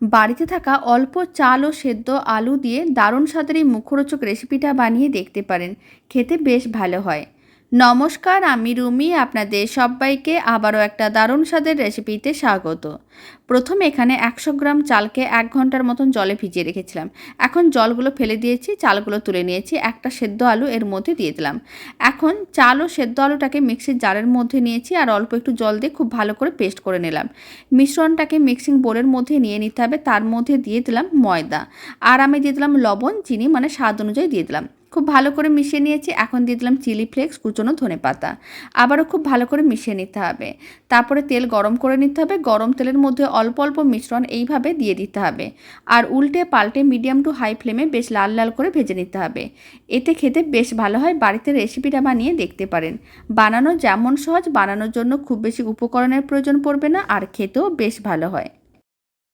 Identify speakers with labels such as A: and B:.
A: বাড়িতে থাকা অল্প চাল ও সেদ্ধ আলু দিয়ে দারুণ স্বাদের এই মুখরোচক রেসিপিটা বানিয়ে দেখতে পারেন। খেতে বেশ ভালো হয়। নমস্কার, আমি রুমি। আপনাদের সবাইকে আবারও একটা দারুণ স্বাদের রেসিপিতে স্বাগত। প্রথমে এখানে 100 গ্রাম চালকে 1 ঘন্টার মতন জলে ভিজিয়ে রেখেছিলাম। এখন জলগুলো ফেলে দিয়েছি, চালগুলো তুলে নিয়েছি। একটা সেদ্ধ আলু এর মধ্যে দিয়ে দিলাম। এখন চাল ও সেদ্ধ আলুটাকে মিক্সির জারের মধ্যে নিয়েছি আর অল্প একটু জল দিয়ে খুব ভালো করে পেস্ট করে নিলাম। মিশ্রণটাকে মিক্সিং বোলের মধ্যে নিয়ে নিতে হবে। তার মধ্যে দিয়ে দিলাম ময়দা, আর আমি দিয়ে দিলাম লবণ, চিনি, মানে স্বাদ অনুযায়ী দিয়ে দিলাম। খুব ভালো করে মিশিয়ে নিয়েছি। এখন দিয়ে দিলাম চিলি ফ্লেক্স, কুচনো ধনেপাতা। আবারও খুব ভালো করে মিশিয়ে নিতে হবে। তারপরে তেল গরম করে নিতে হবে। গরম তেলের মধ্যে অল্প অল্প মিশ্রণ এইভাবে দিয়ে দিতে হবে, আর উল্টে পাল্টে মিডিয়াম টু হাই ফ্লেমে বেশ লাল লাল করে ভেজে নিতে হবে। এতে খেতে বেশ ভালো হয়। বাড়িতে রেসিপিটা বানিয়ে দেখতে পারেন। বানানো যেমন সহজ, বানানোর জন্য খুব বেশি উপকরণের প্রয়োজন পড়বে না, আর খেতেও বেশ ভালো হয়।